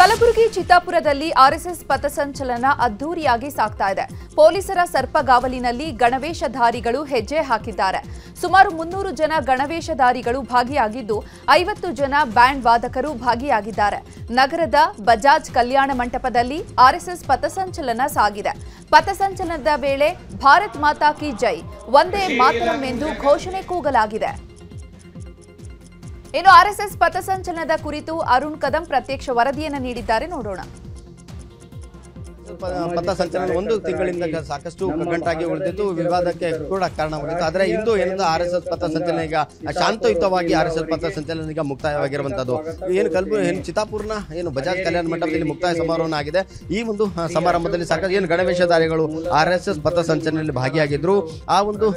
Kalaburagi ಚಿತ್ತಾಪುರದಲ್ಲಿ RSS ಪಥಸಂಚಲನ ಅದ್ದೂರಿಯಾಗಿ ಸಾಗ್ತಾ ಇದೆ. ಪೊಲೀಸರ ಸರ್ಪಗಾವಲಿನಲ್ಲಿ ಗಣವೇಷಧಾರಿಗಳು ಹೆಜ್ಜೆ ಹಾಕಿದ್ದಾರೆ. ಸುಮಾರು 300 ಜನ ಗಣವೇಷಧಾರಿಗಳು ಭಾಗಿಯಾಗಿದ್ದು 50 ಜನ ಬ್ಯಾಂಡ್ ವಾದಕರು ಭಾಗಿಯಾಗಿದ್ದಾರೆ. ನಗರದ ಬಜಾಜ್ ಕಲ್ಯಾಣ ಮಂಟಪದಲ್ಲಿ ಆರ್ಎಸ್ಎಸ್ ಪಥಸಂಚಲನ ಸಾಗಿದೆ. ಪಥಸಂಚಲನದ ವೇಳೆ ಭಾರತ್ ಮಾತಾ ಕಿ ಜೈ, ವಂದೇ ಮಾತರಂ ಎಂದು ಘೋಷಣೆ ಕೂಗಲಾಗಿದೆ. ಇನ್ನು ಆರ್ಎಸ್ಎಸ್ ಪಥಸಂಚಲನದ ಕುರಿತು ಅರುಣ್ ಕದಂ ಪ್ರತ್ಯಕ್ಷ ವರದಿಯನ್ನು ನೀಡಿದ್ದಾರೆ, ನೋಡೋಣ. ಪಥಸಂಚಲನ ಒಂದು ತಿಂಗಳಿಂದ ಸಾಕಷ್ಟು ಗಂಟಾಗಿ ಉಳಿದಿದ್ದು ವಿವಾದಕ್ಕೆ ಕೂಡ ಕಾರಣವಾಗಿತ್ತು. ಆದರೆ ಇಂದು ಏನಂದ್ರೆ ಆರ್ಎಸ್ಎಸ್ ಪಥಸಂಚಲನ ಈಗ ಶಾಂತಯುತವಾಗಿ ಆರ್ಎಸ್ಎಸ್ ಪಥಸಂಚಲನ ಈಗ ಮುಕ್ತಾಯವಾಗಿರುವಂತದ್ದು. ಏನು ಚಿತ್ತಾಪುರ್ನ ಏನು ಬಜಾಜ್ ಕಲ್ಯಾಣ ಮಂಟಪದಲ್ಲಿ ಮುಕ್ತಾಯ ಸಮಾರೋಹ ಆಗಿದೆ. ಈ ಒಂದು ಸಮಾರಂಭದಲ್ಲಿ ಸಾಕಷ್ಟು ಏನು ಗಣವೇಷಧಾರಿಗಳು ಆರ್ಎಸ್ಎಸ್ ಪಥಸಂಚಲನದಲ್ಲಿ ಭಾಗಿಯಾಗಿದ್ರು. ಆ ಒಂದು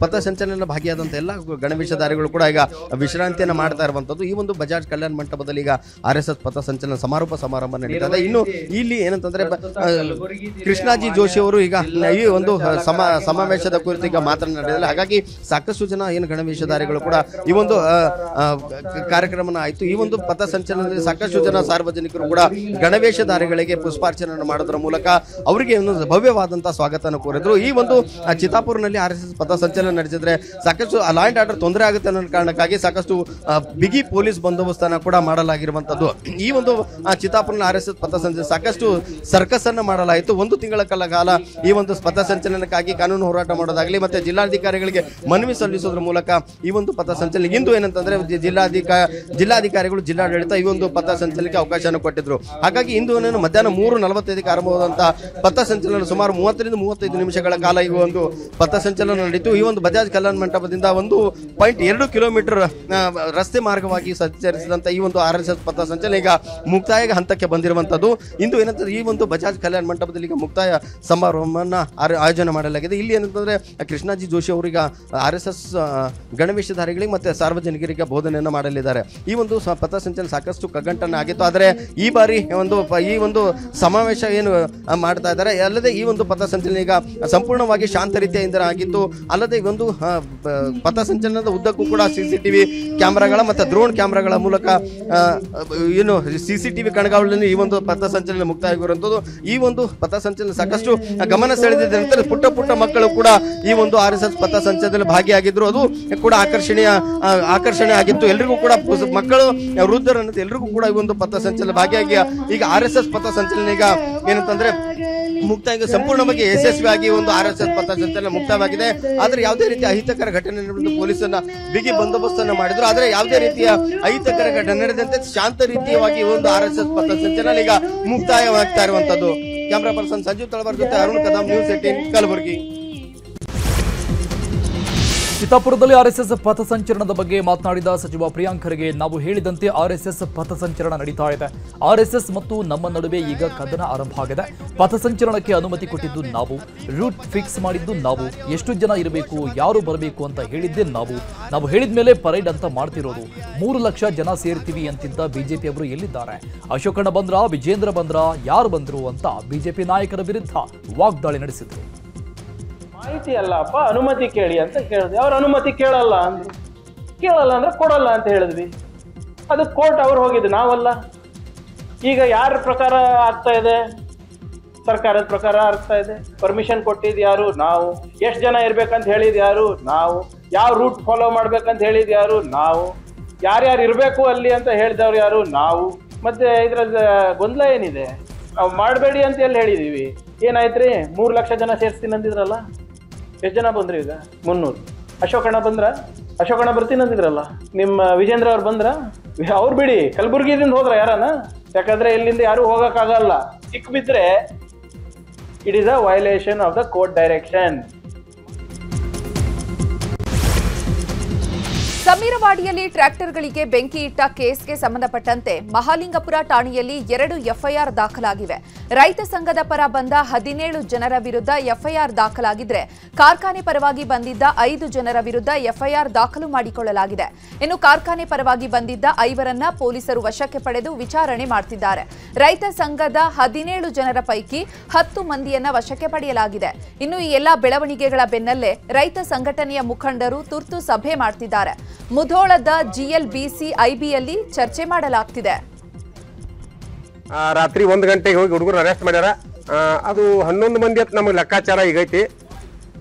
ಪಥಸಂಚಲನ ಭಾಗಿಯಾದಂತ ಎಲ್ಲ ಗಣವೇಷಧಾರಿಗಳು ಕೂಡ ಈಗ ವಿಶ್ರಾಂತಿಯನ್ನು ಮಾಡ್ತಾ ಇರುವಂತದ್ದು. ಈ ಒಂದು ಬಜಾಜ್ ಕಲ್ಯಾಣ ಮಂಟಪದಲ್ಲಿ ಈಗ ಆರ್ಎಸ್ಎಸ್ ಪಥಸಂಚಲನ ಸಮಾರಂಭ ನಡೀತಾ ಇದೆ. ಇನ್ನು ಇಲ್ಲಿ ಏನಂತಂದ್ರೆ ಕೃಷ್ಣಾಜಿ ಜೋಶಿ ಅವರು ಈಗ ಈ ಒಂದು ಸಮಾವೇಶದ ಕುರಿತು ಈಗ ಮಾತನಾಡಿದ್ದಾರೆ. ಹಾಗಾಗಿ ಸಾಕಷ್ಟು ಜನ ಏನು ಗಣವೇಷಧಾರಿಗಳು ಕೂಡ ಈ ಒಂದು ಕಾರ್ಯಕ್ರಮ ಆಯಿತು. ಈ ಒಂದು ಪಥಸಂಚಲನದಲ್ಲಿ ಸಾಕಷ್ಟು ಜನ ಸಾರ್ವಜನಿಕರು ಕೂಡ ಗಣವೇಷಧಾರಿಗಳಿಗೆ ಪುಷ್ಪಾರ್ಚನೆ ಮಾಡೋದ್ರ ಮೂಲಕ ಅವರಿಗೆ ಒಂದು ಭವ್ಯವಾದಂತಹ ಸ್ವಾಗತವನ್ನು ಕೋರಿದ್ರು. ಈ ಒಂದು ಚಿತ್ತಾಪುರ್ನಲ್ಲಿ ಆರ್ಎಸ್ಎಸ್ ಪಥಸಂಚಲನ ನಡೆಸಿದ್ರೆ ಸಾಕಷ್ಟು ಲಾ ಅಂಡ್ ಆರ್ಡರ್ ತೊಂದರೆ ಆಗುತ್ತೆ ಅನ್ನೋ ಕಾರಣಕ್ಕಾಗಿ ಸಾಕಷ್ಟು ಬಿಗಿ ಪೊಲೀಸ್ ಬಂದೋಬಸ್ತನ್ನು ಕೂಡ ಮಾಡಲಾಗಿರುವಂತದ್ದು. ಈ ಒಂದು ಚಿತ್ತಾಪುರ್ನ ಆರ್ಎಸ್ಎಸ್ ಪಥಸಂಚಲನ ಸಾಕಷ್ಟು ಸರ್ಕಸ್ ಅನ್ನು ಮಾಡಲಾಯಿತು. ಒಂದು ತಿಂಗಳ ಕಾಲ ಈ ಒಂದು ಪಥಸಂಚಲನಕ್ಕಾಗಿ ಕಾನೂನು ಹೋರಾಟ ಮಾಡೋದಾಗ್ಲಿ ಮತ್ತೆ ಜಿಲ್ಲಾಧಿಕಾರಿಗಳಿಗೆ ಮನವಿ ಸಲ್ಲಿಸೋದ್ರ ಮೂಲಕ ಈ ಒಂದು ಪಥಸಂಚಲನ ಇಂದು ಏನಂತಂದ್ರೆ ಜಿಲ್ಲಾಧಿಕಾರಿಗಳು ಜಿಲ್ಲಾಡಳಿತ ಈ ಒಂದು ಪಥಸಂಚಲನಕ್ಕೆ ಅವಕಾಶವನ್ನು ಕೊಟ್ಟಿದ್ರು. ಹಾಗಾಗಿ ಇಂದು ಮಧ್ಯಾಹ್ನ 3:45ಕ್ಕೆ ಆರಂಭವಾದಂತಹ ಪಥಸಂಚಲನ ಸುಮಾರು 30-35 ನಿಮಿಷಗಳ ಕಾಲ ಈ ಒಂದು ಪಥಸಂಚಲನ ನಡೆಯಿತು. ಈ ಒಂದು ಬಜಾಜ್ ಕಲ್ಯಾಣ ಮಂಟಪದಿಂದ 1.2 ಕಿಲೋಮೀಟರ್ ರಸ್ತೆ ಮಾರ್ಗವಾಗಿ ಸಂಚರಿಸಿದಂತ ಈ ಒಂದು ಆರ್ಎಸ್ಎಸ್ ಪಥಸಂಚಲನ ಈಗ ಮುಕ್ತಾಯ ಹಂತಕ್ಕೆ ಬಂದಿರುವಂತದ್ದು. ಇಂದು ಏನಂತಂದ್ರೆ ಈ ಒಂದು ಬಜಾಜ್ ಕಲ್ಯಾಣ ಮಂಟಪದಲ್ಲಿ ಈಗ ಮುಕ್ತಾಯ ಸಮಾರಂಭವನ್ನ ಆಯೋಜನೆ ಮಾಡಲಾಗಿದೆ. ಇಲ್ಲಿ ಏನಂತಂದ್ರೆ ಕೃಷ್ಣಾಜಿ ಜೋಶಿ ಅವರೀಗ ಆರ್ಎಸ್ಎಸ್ ಗಣವೇಷಧಾರಿಗಳಿಗೆ ಮತ್ತೆ ಸಾರ್ವಜನಿಕರಿಗೆ ಬೋಧನೆಯನ್ನು ಮಾಡಲಿದ್ದಾರೆ. ಈ ಒಂದು ಪಥಸಂಚಲನ ಸಾಕಷ್ಟು ಕಗ್ಗಂಟನ್ನ ಆಗಿತ್ತು. ಆದರೆ ಈ ಬಾರಿ ಈ ಒಂದು ಸಮಾವೇಶ ಏನು ಮಾಡ್ತಾ ಇದ್ದಾರೆ, ಅಲ್ಲದೆ ಈ ಒಂದು ಪಥಸಂಚಲನ ಈಗ ಸಂಪೂರ್ಣವಾಗಿ ಶಾಂತ ರೀತಿಯಿಂದ ಆಗಿತ್ತು. ಅಲ್ಲದೆ ಈ ಒಂದು ಪಥಸಂಚಲನದ ಉದ್ದಕ್ಕೂ ಕೂಡ ಸಿಸಿಟಿವಿ ಕ್ಯಾಮೆರಾಗಳ ಮತ್ತೆ ಡ್ರೋನ್ ಕ್ಯಾಮೆರಾಗಳ ಮೂಲಕ ಏನು ಸಿಸಿಟಿವಿ ಕಣ್ಗಾವಲಿನಲ್ಲಿ ಈ ಒಂದು ಪಥಸಂಚಲನ ಮುಕ್ತಾಯವಾಗಿರುವಂಥದ್ದು. ಈ ಒಂದು ಪಥಸಂಚಲನ ಸಾಕಷ್ಟು ಗಮನ ಸೆಳೆದಿದೆ ಅಂತ ಪುಟ್ಟ ಮಕ್ಕಳು ಕೂಡ ಈ ಒಂದು ಆರ್ಎಸ್ಎಸ್ ಪಥಸಂಚಲನದಲ್ಲಿ ಭಾಗಿಯಾಗಿದ್ರು. ಅದು ಕೂಡ ಆಕರ್ಷಣೆ ಆಗಿತ್ತು. ಎಲ್ರಿಗೂ ಕೂಡ ಮಕ್ಕಳು ವೃದ್ಧರನ್ನದು ಎಲ್ರಿಗೂ ಕೂಡ ಈ ಒಂದು ಪಥಸಂಚಲನ ಭಾಗಿಯಾಗಿ ಈಗ ಆರ್ಎಸ್ಎಸ್ ಪಥಸಂಚಲನ ಈಗ ಏನಂತಂದ್ರೆ ಮುಕ್ತಾಯ ಸಂಪೂರ್ಣವಾಗಿ ಯಶಸ್ವಿಯಾಗಿ ಒಂದು ಆರ್ಎಸ್ಎಸ್ ಪಥಸಂಚಲನ ಮುಕ್ತವಾಗಿದೆ. ಆದ್ರೆ ಯಾವುದೇ ರೀತಿಯ ಅಹಿತಕರ ಘಟನೆ ನಡೆದು ಪೊಲೀಸನ್ನ ಬಿಗಿ ಬಂದೋಬಸ್ತನ್ನು ಮಾಡಿದ್ರು. ಆದ್ರೆ ಯಾವುದೇ ರೀತಿಯ ಅಹಿತಕರ ಘಟನೆ ನಡೆದಂತೆ ಶಾಂತ ರೀತಿಯಾಗಿ ಒಂದು ಆರ್ಎಸ್ಎಸ್ ಪಥಸಂಚಲನ ಈಗ ಮುಕ್ತಾಯವಾಗ್ತಾ ಇರುವಂತದ್ದು. ಕ್ಯಾಮರಾ ಪರ್ಸನ್ ಸಂಜೀವ್ ತಳವಾರ್ ಜೊತೆ ಅರುಣ್ ಕದಂ, ನ್ಯೂಸ್ 18 ಕಲಬುರಗಿ. ಚಿತ್ತಾಪುರದಲ್ಲಿ ಆರ್ಎಸ್ಎಸ್ ಪಥಸಂಚಲನದ ಬಗ್ಗೆ ಮಾತನಾಡಿದ ಸಚಿವ ಪ್ರಿಯಾಂಕ್ ಖರ್ಗೆ, ನಾವು ಹೇಳಿದಂತೆ ಆರ್ಎಸ್ಎಸ್ ಪಥಸಂಚಲನ ನಡೀತಾ ಇದೆ. ಆರ್ಎಸ್ಎಸ್ ಮತ್ತು ನಮ್ಮ ನಡುವೆ ಈಗ ಕದನ ಆರಂಭ ಆಗಿದೆ. ಪಥಸಂಚಲನಕ್ಕೆ ಅನುಮತಿ ಕೊಟ್ಟಿದ್ದು ನಾವು, ರೂಟ್ ಫಿಕ್ಸ್ ಮಾಡಿದ್ದು ನಾವು, ಎಷ್ಟು ಜನ ಇರಬೇಕು, ಯಾರು ಬರಬೇಕು ಅಂತ ಹೇಳಿದ್ದೆ ನಾವು ಹೇಳಿದ ಮೇಲೆ ಪರೇಡ್ ಅಂತ ಮಾಡ್ತಿರೋದು. 3 ಲಕ್ಷ ಜನ ಸೇರ್ತೀವಿ ಅಂತಿದ್ದ ಬಿಜೆಪಿ ಅವರು ಎಲ್ಲಿದ್ದಾರೆ? ಅಶೋಕಣ್ಣ ಬಂದ್ರ, ವಿಜೇಂದ್ರ ಬಂದ್ರ, ಯಾರು ಬಂದ್ರು ಅಂತ ಬಿಜೆಪಿ ನಾಯಕರ ವಿರುದ್ಧ ವಾಗ್ದಾಳಿ ನಡೆಸಿದ್ರು. ಮಾಹಿತಿ ಅಲ್ಲಪ್ಪ, ಅನುಮತಿ ಕೇಳಿ ಅಂತ ಕೇಳಿದ್ವಿ. ಅವ್ರ ಅನುಮತಿ ಕೇಳಲ್ಲ ಅಂದ್ರೆ ಕೊಡಲ್ಲ ಅಂತ ಹೇಳಿದ್ವಿ. ಅದು ಕೋರ್ಟ್ ಅವ್ರು ಹೋಗಿದ್ದು, ನಾವಲ್ಲ. ಈಗ ಯಾರ ಪ್ರಕಾರ ಆಗ್ತಾ ಇದೆ? ಸರ್ಕಾರದ ಪ್ರಕಾರ ಆಗ್ತಾ ಇದೆ. ಪರ್ಮಿಷನ್ ಕೊಟ್ಟಿದ್ದು ಯಾರು? ನಾವು. ಎಷ್ಟು ಜನ ಇರ್ಬೇಕಂತ ಹೇಳಿದ್ ಯಾರು? ನಾವು. ಯಾವ ರೂಟ್ ಫಾಲೋ ಮಾಡ್ಬೇಕಂತ ಹೇಳಿದ್ ಯಾರು? ನಾವು. ಯಾರ್ಯಾರು ಇರಬೇಕು ಅಲ್ಲಿ ಅಂತ ಹೇಳಿದವ್ರು ಯಾರು? ನಾವು. ಮತ್ತೆ ಇದ್ರ ಗೊಂದಲ ಏನಿದೆ? ನಾವು ಮಾಡಬೇಡಿ ಅಂತ ಎಲ್ಲಿ ಹೇಳಿದೀವಿ? ಏನಾಯ್ತ್ರಿ? 3 ಲಕ್ಷ ಜನ ಸೇರಿಸ್ತೀನಿ ಅಂದಿದ್ರಲ್ಲ, ಎಷ್ಟು ಜನ ಬಂದ್ರಿ? ಈಗ 300. ಅಶೋಕಣ್ಣ ಬರ್ತೀನಿ ಅಂದಿದ್ರಲ್ಲ, ನಿಮ್ಮ ವಿಜೇಂದ್ರ ಅವ್ರು ಬಂದ್ರ? ಅವ್ರು ಬಿಡಿ, ಕಲಬುರ್ಗಿದಿಂದ ಹೋದ್ರ ಯಾರನ? ಯಾಕಂದ್ರೆ ಇಲ್ಲಿಂದ ಯಾರು ಹೋಗಕ್ಕಾಗಲ್ಲ. ಸಿಕ್ ಬಿದ್ರೆ it is a violation of the court direction. ಸಮೀರವಾಡಿಯಲ್ಲಿ ಟ್ರ್ಯಾಕ್ಟರ್ಗಳಿಗೆ ಬೆಂಕಿ ಇಟ್ಟ ಕೇಸ್ಗೆ ಸಂಬಂಧಪಟ್ಟಂತೆ ಮಹಾಲಿಂಗಪುರ ಠಾಣೆಯಲ್ಲಿ 2 ಎಫ್ಐಆರ್ ದಾಖಲಾಗಿವೆ. ರೈತ ಸಂಘದ ಪರ ಬಂದ 17 ಜನರ ವಿರುದ್ಧ ಎಫ್ಐಆರ್ ದಾಖಲಾಗಿದ್ರೆ ಕಾರ್ಖಾನೆ ಪರವಾಗಿ ಬಂದಿದ್ದ 5 ಜನರ ವಿರುದ್ಧ ಎಫ್ಐಆರ್ ದಾಖಲು ಮಾಡಿಕೊಳ್ಳಲಾಗಿದೆ. ಇನ್ನು ಕಾರ್ಖಾನೆ ಪರವಾಗಿ ಬಂದಿದ್ದ 5ರನ್ನ ಪೊಲೀಸರು ವಶಕ್ಕೆ ಪಡೆದು ವಿಚಾರಣೆ ಮಾಡುತ್ತಿದ್ದಾರೆ. ರೈತ ಸಂಘದ 17 ಜನರ ಪೈಕಿ 10 ಮಂದಿಯನ್ನ ವಶಕ್ಕೆ ಪಡೆಯಲಾಗಿದೆ. ಇನ್ನು ಈ ಎಲ್ಲಾ ಬೆಳವಣಿಗೆಗಳ ಬೆನ್ನಲ್ಲೇ ರೈತ ಸಂಘಟನೆಯ ಮುಖಂಡರು ತುರ್ತು ಸಭೆ ಮಾಡುತ್ತಿದ್ದಾರೆ. ಮುಧೋಳದ ಜಿಎಲ್ಬಿಸಿ ಐಬಿಯಲ್ಲಿ ಚರ್ಚೆ ಮಾಡಲಾಗುತ್ತಿದೆ. ರಾತ್ರಿ 1 ಗಂಟೆಗೆ ಹೋಗಿ ಹುಡುಗರು ಅರೆಸ್ಟ್ ಮಾಡ್ಯಾರ. ಅದು 11 ಮಂದಿ ಅಂತ ನಮಗೆ ಲೆಕ್ಕಾಚಾರ ಈಗೈತಿ.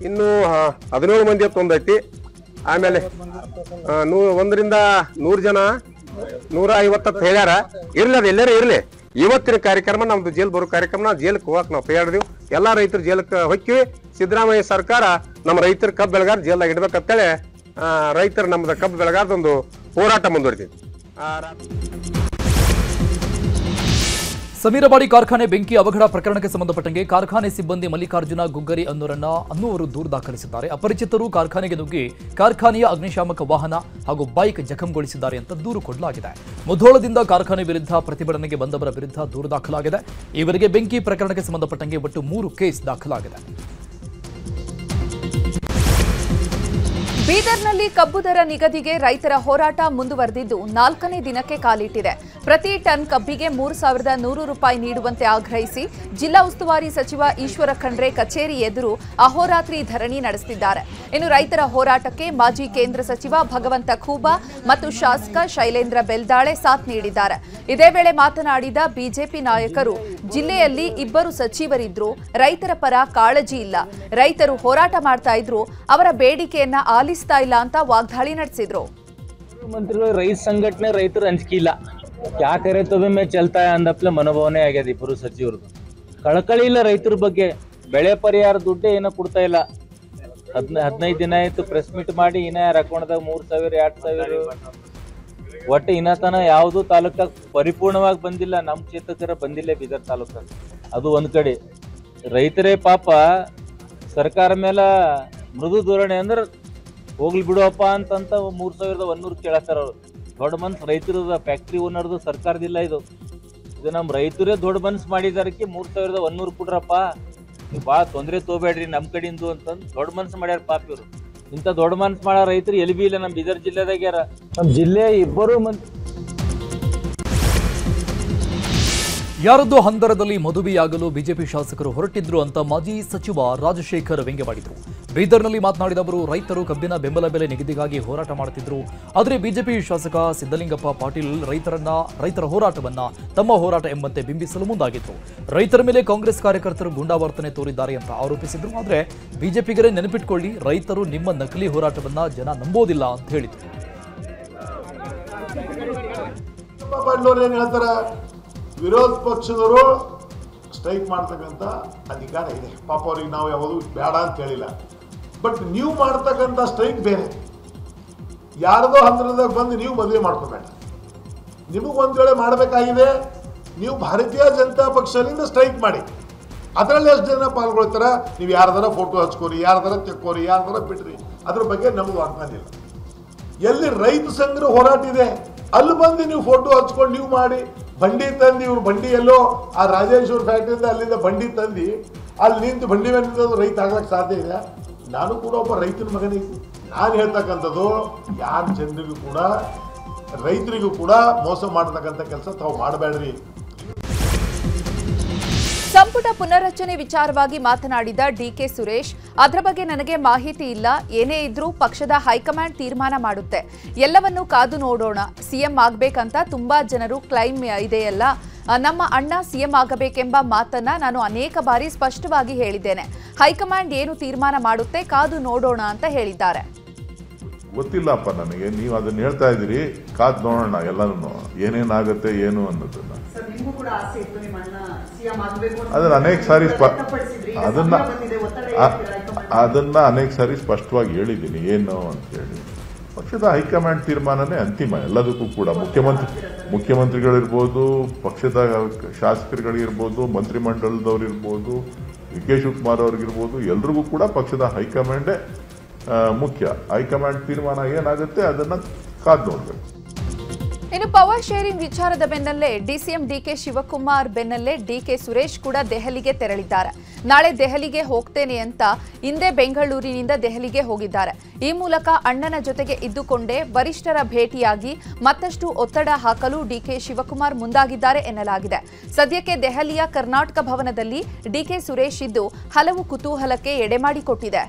ಇನ್ನು 17 ಮಂದಿ ಅಂತ ಒಂದೈತಿ. ಆಮೇಲೆ 100 ರಿಂದ 100 ಜನ 150 ಅಂತ ಹೇಳ್ಯಾರ. ಇರ್ಲಿ, ಅದು ಎಲ್ಲರೂ ಇರ್ಲಿ. ಇವತ್ತಿನ ಕಾರ್ಯಕ್ರಮ ನಮ್ದು ಜೈಲ್ ಬರೋ ಕಾರ್ಯಕ್ರಮ. ಜೈಲಿಗೆ ಹೋಗಕ್ ನಾವು ಪೇಯಾಡಿದೀವಿ. ಎಲ್ಲಾ ರೈತರು ಜೈಲಿಗೆ ಹೊಕ್ಕಿವಿ. ಸಿದ್ದರಾಮಯ್ಯ ಸರ್ಕಾರ ನಮ್ಮ ರೈತರ ಕಬ್ಬು ಬೆಳೆಗಾರ ಜೈಲ್ದಾಗ ಇಡ್ಬೇಕಂತೇಳಿ ರೈತರು ನಮ್ದು ಕಬ್ಬು ಬೆಳೆಗಾರದೊಂದು ಹೋರಾಟ ಮುಂದುವರಿತೀವಿ. ಸಮೀರವಾಡಿ ಕಾರ್ಖಾನೆ ಬೆಂಕಿ ಅವಘಡ ಪ್ರಕರಣಕ್ಕೆ ಸಂಬಂಧಪಟ್ಟಂಗೆ ಕಾರ್ಖಾನೆ ಸಿಬ್ಬಂದಿ ಮಲ್ಲಿಕಾರ್ಜುನ ಗುಗ್ಗರಿ ಅನ್ನುವರು ದೂರು ದಾಖಲಿಸಿದ್ದಾರೆ. ಅಪರಿಚಿತರು ಕಾರ್ಖಾನೆಗೆ ನುಗ್ಗಿ ಕಾರ್ಖಾನೆಯ ಅಗ್ನಿಶಾಮಕ ವಾಹನ ಹಾಗೂ ಬೈಕ್ ಜಖಂಗೊಳಿಸಿದ್ದಾರೆ ಅಂತ ದೂರು ಕೊಡಲಾಗಿದೆ. ಮುಧೋಳದಿಂದ ಕಾರ್ಖಾನೆ ವಿರುದ್ಧ ಪ್ರತಿಭಟನೆಗೆ ಬಂದವರ ವಿರುದ್ಧ ದೂರು ದಾಖಲಾಗಿದೆ. ಇವರಿಗೆ ಬೆಂಕಿ ಪ್ರಕರಣಕ್ಕೆ ಸಂಬಂಧಪಟ್ಟಂಗೆ ಒಟ್ಟು 3 ಕೇಸ್ ದಾಖಲಾಗಿದೆ. ಬೀದರ್ನಲ್ಲಿ ಕಬ್ಬು ದರ ನಿಗದಿಗೆ ರೈತರ ಹೋರಾಟ ಮುಂದುವರೆದಿದ್ದು 4ನೇ ದಿನಕ್ಕೆ ಕಾಲಿಟ್ಟಿದೆ. ಪ್ರತಿ ಟನ್ ಕಬ್ಬಿಗೆ 3,100 ರೂಪಾಯಿ ನೀಡುವಂತೆ ಆಗ್ರಹಿಸಿ ಜಿಲ್ಲಾ ಉಸ್ತುವಾರಿ ಸಚಿವ ಈಶ್ವರ ಖಂಡ್ರೆ ಕಚೇರಿ ಎದುರು ಅಹೋರಾತ್ರಿ ಧರಣಿ ನಡೆಸುತ್ತಿದ್ದಾರೆ. ಇನ್ನು ರೈತರ ಹೋರಾಟಕ್ಕೆ ಮಾಜಿ ಕೇಂದ್ರ ಸಚಿವ ಭಗವಂತ ಖೂಬಾ ಮತ್ತು ಶಾಸಕ ಶೈಲೇಂದ್ರ ಬೆಲ್ದಾಳೆ ಸಾಥ್ ನೀಡಿದ್ದಾರೆ. ಇದೇ ವೇಳೆ ಮಾತನಾಡಿದ ಬಿಜೆಪಿ ನಾಯಕರು, ಜಿಲ್ಲೆಯಲ್ಲಿ 2 ಸಚಿವರಿದ್ರು, ರೈತರ ಪರ ಕಾಳಜಿ ಇಲ್ಲ, ರೈತರು ಹೋರಾಟ ಮಾಡ್ತಾ ಇದ್ರು, ಅವರ ಬೇಡಿಕೆಯನ್ನ ಆಲಿಸ್ತಾ ಇಲ್ಲ ಅಂತ ವಾಗ್ದಾಳಿ ನಡೆಸಿದ್ರು. ಮಂತ್ರಿಗಳು ರೈತ ಸಂಘಟನೆ ರೈತರು ಹಂಚಿಕಿಲ್ಲ, ಕ್ಯಾ ಕರೆ ತೋಬೆ ಮೇ ಚಲ್ತಾ ಅಂದಪ್ಲೆ ಮನೋಭಾವನೆ ಆಗ್ಯದ. 2 ಸಚಿವರದು ಕಳಕಳಿ ಇಲ್ಲ ರೈತರ ಬಗ್ಗೆ. ಬೆಳೆ ಪರಿಹಾರ ದುಡ್ಡೇ ಏನೋ ಕೊಡ್ತಾ ಇಲ್ಲ. 15 ದಿನ ಆಯ್ತು ಪ್ರೆಸ್ ಮೀಟ್ ಮಾಡಿ ಇನ್ನ ಯಾರ ಅಕೌಂಟ್ದಾಗ 3,000 2,000 ಒಟ್ಟು ಇನ್ನತನ ಯಾವುದು ತಾಲೂಕಾಗ ಪರಿಪೂರ್ಣವಾಗಿ ಬಂದಿಲ್ಲ. ನಮ್ಮ ಕ್ಷೇತ್ರಕರ ಬಂದಿಲ್ಲ ಬೀದರ್ ತಾಲೂಕಾಗ. ಅದು ಒಂದ್ ಕಡೆ ರೈತರೇ ಪಾಪ ಸರ್ಕಾರ ಮೇಲೆ ಮೃದು ಧೋರಣೆ ಅಂದ್ರೆ ಹೋಗ್ಲಿ ಬಿಡುವಪ್ಪ ಅಂತಂತ 3,100 ಕೇಳತ್ತಾರ ಅವ್ರು. ದೊಡ್ಡ ಮನ್ಸು ರೈತರದ ಫ್ಯಾಕ್ಟ್ರಿ ಓನರ್ದು ಸರ್ಕಾರದಿಲ್ಲ. ಇದು ನಮ್ಮ ರೈತರೇ ದೊಡ್ಡ ಮನ್ಸು ಮಾಡಿದಾರಕ್ಕೆ 3,100 ಕೊಡ್ರಪ್ಪ, ನೀವು ಭಾಳ ತೊಂದರೆ ತಗೋಬೇಡ್ರಿ ನಮ್ಮ ಕಡೆಯಿಂದ ಅಂತಂದು ದೊಡ್ಡ ಮನ್ಸು ಮಾಡ್ಯಾರ ಪಾಪ ಇವರು. ಇಂಥ ದೊಡ್ಡ ಮನ್ಸು ಮಾಡೋ ರೈತರು ಎಲ್ಲಿ ಬಿ ಇಲ್ಲ ನಮ್ಮ ಬೀದರ್ ಜಿಲ್ಲೆದಾಗ ಯಾರ. ನಮ್ಮ ಜಿಲ್ಲೆ 2 ಮಂದಿ ಯಾರದ್ದೋ ಹಂದರದಲ್ಲಿ ಮದುವೆಯಾಗಲು ಬಿಜೆಪಿ ಶಾಸಕರು ಹೊರಟಿದ್ರು ಅಂತ ಮಾಜಿ ಸಚಿವ ರಾಜಶೇಖರ್ ವ್ಯಂಗ್ಯವಾಡಿದ್ರು. ಬೀದರ್ನಲ್ಲಿ ಮಾತನಾಡಿದ ಅವರು, ರೈತರು ಕಬ್ಬಿನ ಬೆಂಬಲ ಬೆಲೆ ನಿಗದಿಗಾಗಿ ಹೋರಾಟ ಮಾಡುತ್ತಿದ್ರು. ಆದರೆ ಬಿಜೆಪಿ ಶಾಸಕ ಸಿದ್ದಲಿಂಗಪ್ಪ ಪಾಟೀಲ್ ರೈತರ ಹೋರಾಟವನ್ನ ತಮ್ಮ ಹೋರಾಟ ಎಂಬಂತೆ ಬಿಂಬಿಸಲು ಮುಂದಾಗಿದ್ರು. ರೈತರ ಮೇಲೆ ಕಾಂಗ್ರೆಸ್ ಕಾರ್ಯಕರ್ತರು ಗೂಂಡಾವರ್ತನೆ ತೋರಿದ್ದಾರೆ ಅಂತ ಆರೋಪಿಸಿದ್ರು. ಆದರೆ ಬಿಜೆಪಿಗರೇ ನೆನಪಿಟ್ಕೊಳ್ಳಿ, ರೈತರು ನಿಮ್ಮ ನಕಲಿ ಹೋರಾಟವನ್ನ ಜನ ನಂಬೋದಿಲ್ಲ ಅಂತ ಹೇಳಿದ್ರು. ವಿರೋಧ ಪಕ್ಷದವರು ಸ್ಟ್ರೈಕ್ ಮಾಡ್ತಕ್ಕಂಥ ಅಧಿಕಾರ ಇದೆ. ಪಾಪ ಅವ್ರಿಗೆ ನಾವು ಯಾವುದು ಬೇಡ ಅಂತ ಹೇಳಿಲ್ಲ. ಬಟ್ ನೀವು ಮಾಡ್ತಕ್ಕಂಥ ಸ್ಟ್ರೈಕ್ ಬೇರೆ. ಯಾರದೋ ಹಂತರದಾಗ ಬಂದು ನೀವು ಮದುವೆ ಮಾಡ್ಕೋಬೇಡ. ನಿಮಗೆ ಒಂದು ವೇಳೆ ಮಾಡಬೇಕಾಗಿದೆ, ನೀವು ಭಾರತೀಯ ಜನತಾ ಪಕ್ಷದಿಂದ ಸ್ಟ್ರೈಕ್ ಮಾಡಿ. ಅದರಲ್ಲಿ ಎಷ್ಟು ಜನ ಪಾಲ್ಗೊಳ್ತಾರ, ನೀವು ಯಾರ್ದಾರ ಫೋಟೋ ಹಚ್ಕೋರಿ, ಯಾರ್ದಾರ ತೆಕ್ಕೋರಿ, ಯಾರ್ದಾರ ಬಿಡ್ರಿ, ಅದ್ರ ಬಗ್ಗೆ ನಮಗೆ ವಾಗ್ದಾನಿಲ್ಲ. ಎಲ್ಲಿ ರೈತ ಸಂಘದ ಹೋರಾಟ ಇದೆ ಅಲ್ಲಿ ಬಂದು ನೀವು ಫೋಟೋ ಹಚ್ಕೊಂಡು ನೀವು ಮಾಡಿ, ಬಂಡಿ ತಂದು ಇವ್ರು ಬಂಡಿ ಎಲ್ಲೋ ಆ ರಾಜೇಶ್ವರ ಫ್ಯಾಕ್ಟ್ರಿಯಿಂದ ಅಲ್ಲಿಂದ ಬಂಡಿ ತಂದು ಅಲ್ಲಿ ನಿಂತು ಬಂಡಿ ಮೇಲೆ ನಿಂತು ರೈತ ಆಗ್ಲಕ್ಕೆ ಸಾಧ್ಯ ಇದೆ. ನಾನು ಕೂಡ ಒಬ್ಬ ರೈತನ ಮಗನಿಗೆ ನಾನು ಹೇಳ್ತಕ್ಕಂಥದ್ದು, ಯಾರ ಜನರಿಗೂ ಕೂಡ ರೈತರಿಗೂ ಕೂಡ ಮೋಸ ಮಾಡತಕ್ಕಂಥ ಕೆಲಸ ತಾವು ಮಾಡಬೇಡ್ರಿ. ಸಂಪುಟ ಪುನರ್ರಚನೆ ವಿಚಾರವಾಗಿ ಮಾತನಾಡಿದ ಡಿಕೆ ಸುರೇಶ್, ಅದರ ಬಗ್ಗೆ ನನಗೆ ಮಾಹಿತಿ ಇಲ್ಲ, ಏನೇ ಇದ್ರೂ ಪಕ್ಷದ ಹೈಕಮಾಂಡ್ ತೀರ್ಮಾನ ಮಾಡುತ್ತೆ, ಎಲ್ಲವನ್ನೂ ಕಾದು ನೋಡೋಣ. ಸಿಎಂ ಆಗ್ಬೇಕಂತ ತುಂಬಾ ಜನರು ಕ್ಲೈಮ್ ಇದೆಯಲ್ಲ, ನಮ್ಮ ಅಣ್ಣ ಸಿಎಂ ಆಗಬೇಕೆಂಬ ಮಾತನ್ನ ನಾನು ಅನೇಕ ಬಾರಿ ಸ್ಪಷ್ಟವಾಗಿ ಹೇಳಿದ್ದೇನೆ. ಹೈಕಮಾಂಡ್ ಏನು ತೀರ್ಮಾನ ಮಾಡುತ್ತೆ ಕಾದು ನೋಡೋಣ ಅಂತ ಹೇಳಿದ್ದಾರೆ. ಗೊತ್ತಿಲ್ಲಪ್ಪ ನನಗೆ, ನೀವು ಅದನ್ನ ಹೇಳ್ತಾ ಇದ್ದೀರಿ, ಕಾದ್ ನೋಡೋಣ ಎಲ್ಲರೂ ಏನೇನಾಗುತ್ತೆ ಏನು ಅನ್ನೋದನ್ನ. ಅದನ್ನ ಅನೇಕ ಸಾರಿ ಅದನ್ನ ಅನೇಕ ಸಾರಿ ಸ್ಪಷ್ಟವಾಗಿ ಹೇಳಿದ್ದೀನಿ ಏನು ಅಂತ ಹೇಳಿ. ಪಕ್ಷದ ಹೈಕಮಾಂಡ್ ತೀರ್ಮಾನನೇ ಅಂತಿಮ ಎಲ್ಲದಕ್ಕೂ ಕೂಡ. ಮುಖ್ಯಮಂತ್ರಿಗಳಿರ್ಬೋದು, ಪಕ್ಷದ ಶಾಸಕರುಗಳಿರ್ಬೋದು, ಮಂತ್ರಿಮಂಡಲದವ್ರಿರ್ಬೋದು, ಕೆ ಶಿವಕುಮಾರ್ ಅವ್ರಿಗಿರ್ಬೋದು, ಎಲ್ರಿಗೂ ಕೂಡ ಪಕ್ಷದ ಹೈಕಮಾಂಡೇ ಮುಖ್ಯ. ಹೈಕಮಾಂಡ್ ತೀರ್ಮಾನ ಏನಾಗುತ್ತೆ ಅದನ್ನ ಕಾದು ನೋಡ್ಬೇಕು. ಇನ್ನು ಪವರ್ ಶೇರಿಂಗ್ ವಿಚಾರದ ಬೆನ್ನಲ್ಲೇ ಡಿಸಿಎಂ ಡಿಕೆ ಶಿವಕುಮಾರ್ ಬೆನ್ನಲ್ಲೇ ಡಿಕೆ ಸುರೇಶ್ ಕೂಡ ದೆಹಲಿಗೆ ತೆರಳಿದ್ದಾರೆ. ನಾಳೆ ದೆಹಲಿಗೆ ಹೋಗ್ತೇನೆ ಅಂತ ಇಂದೇ ಬೆಂಗಳೂರಿನಿಂದ ದೆಹಲಿಗೆ ಹೋಗಿದ್ದಾರೆ. ಈ ಮೂಲಕ ಅಣ್ಣನ ಜೊತೆಗೆ ಇದ್ದುಕೊಂಡೇ ವರಿಷ್ಠರ ಭೇಟಿಯಾಗಿ ಮತ್ತಷ್ಟು ಒತ್ತಡ ಹಾಕಲು ಡಿಕೆ ಶಿವಕುಮಾರ್ ಮುಂದಾಗಿದ್ದಾರೆ ಎನ್ನಲಾಗಿದೆ. ಸದ್ಯಕ್ಕೆ ದೆಹಲಿಯ ಕರ್ನಾಟಕ ಭವನದಲ್ಲಿ ಡಿಕೆ ಸುರೇಶ್ ಇದ್ದು ಹಲವು ಕುತೂಹಲಕ್ಕೆ ಎಡೆಮಾಡಿಕೊಟ್ಟಿದೆ.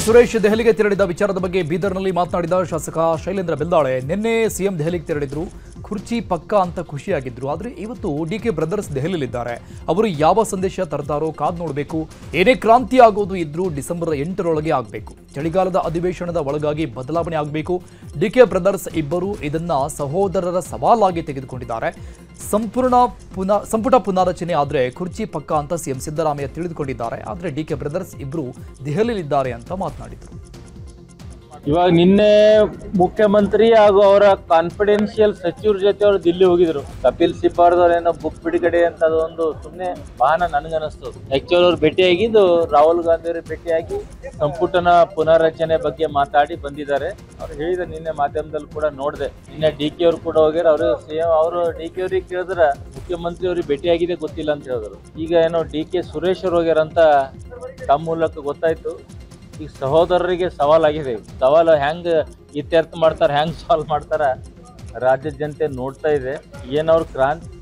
ಸುರೇಶ್ ದೆಹಲಿಗೆ ತೆರಳಿದ ವಿಚಾರದ ಬಗ್ಗೆ ಬೀದರ್ನಲ್ಲಿ ಮಾತನಾಡಿದ ಶಾಸಕ ಶೈಲೇಂದ್ರ ಬೆಲ್ದಾಳೆ, ನಿನ್ನೆ ಸಿಎಂ ದೆಹಲಿಗೆ ತೆರಳಿದ್ರು. ಕುರ್ಚಿ ಪಕ್ಕ ಅಂತ ಖುಷಿಯಾಗಿದ್ರು. ಆದರೆ ಇವತ್ತು ಡಿಕೆ ಬ್ರದರ್ಸ್ ದೆಹಲಿಯಲ್ಲಿದ್ದಾರೆ. ಅವರು ಯಾವ ಸಂದೇಶ ತರ್ತಾರೋ ಕಾದ್ ನೋಡಬೇಕು. ಏನೇ ಕ್ರಾಂತಿ ಆಗೋದು ಇದ್ರೂ ಡಿಸೆಂಬರ್ 8ರೊಳಗೆ ಆಗಬೇಕು. ಚಳಿಗಾಲದ ಅಧಿವೇಶನದ ಒಳಗಾಗಿ ಬದಲಾವಣೆ ಆಗಬೇಕು. ಡಿಕೆ ಬ್ರದರ್ಸ್ ಇಬ್ಬರು ಇದನ್ನ ಸಹೋದರರ ಸವಾಲಾಗಿ ತೆಗೆದುಕೊಂಡಿದ್ದಾರೆ. ಸಂಪುಟ ಪುನಾರಚನೆ ಆದರೆ ಕುರ್ಚಿ ಪಕ್ಕ ಅಂತ ಸಿಎಂ ಸಿದ್ದರಾಮಯ್ಯ ತಿಳಿದುಕೊಂಡಿದ್ದಾರೆ. ಆದರೆ ಡಿಕೆ ಬ್ರದರ್ಸ್ ಇಬ್ಬರು ದೆಹಲಿಯಲ್ಲಿದ್ದಾರೆ ಅಂತ ಮಾತನಾಡಿದರು. ಇವಾಗ ನಿನ್ನೆ ಮುಖ್ಯಮಂತ್ರಿ ಹಾಗೂ ಅವರ ಕಾನ್ಫಿಡೆನ್ಷಿಯಲ್ ಸಚಿವರ ಜೊತೆ ಅವರು ದಿಲ್ಲಿ ಹೋಗಿದ್ರು. ಕಪಿಲ್ ಸಿಬ್ಬಾರ್ದವ್ರೇನೋ ಬುಕ್ ಬಿಡುಗಡೆ ಅಂತ ಅದೊಂದು ಸುಮ್ಮನೆ ವಾಹನ ನನಗನ್ನಿಸ್ತು. ಆಕ್ಚುಲಿ ಅವ್ರು ಭೇಟಿಯಾಗಿದ್ದು ರಾಹುಲ್ ಗಾಂಧಿ ಅವರು ಭೇಟಿಯಾಗಿ ಸಂಪುಟನ ಪುನರ್ರಚನೆ ಬಗ್ಗೆ ಮಾತಾಡಿ ಬಂದಿದ್ದಾರೆ. ಅವ್ರು ಹೇಳಿದ ನಿನ್ನೆ ಮಾಧ್ಯಮದಲ್ಲಿ ಕೂಡ ನೋಡಿದೆ. ನಿನ್ನೆ ಡಿ ಕೆ ಅವ್ರು ಕೂಡ ಹೋಗ್ಯಾರ. ಅವರು ಸಿಎಂ ಅವರು ಡಿ ಕೆ ಅವ್ರಿಗೆ ಕೇಳಿದ್ರೆ ಮುಖ್ಯಮಂತ್ರಿ ಅವ್ರಿಗೆ ಭೇಟಿಯಾಗಿದೆ ಗೊತ್ತಿಲ್ಲ ಅಂತ ಹೇಳಿದ್ರು. ಈಗ ಏನೋ ಡಿ ಕೆ ಸುರೇಶ್ ಅವ್ರು ಹೋಗ್ಯಾರಂತ ತಮ್ಮ ಮೂಲಕ ಗೊತ್ತಾಯ್ತು. ಈಗ ಸಹೋದರರಿಗೆ ಸವಾಲಾಗಿದೆ. ಸವಾಲು ಹೆಂಗ್ ಇತ್ಯರ್ಥ ಮಾಡ್ತಾರೆ, ಹೆಂಗ್ ಸಾಲ್ವ್ ಮಾಡ್ತಾರ ರಾಜ್ಯದ ಜನತೆ ನೋಡ್ತಾ ಇದೆ. ಏನವ್ರು ಕ್ರಾಂತಿ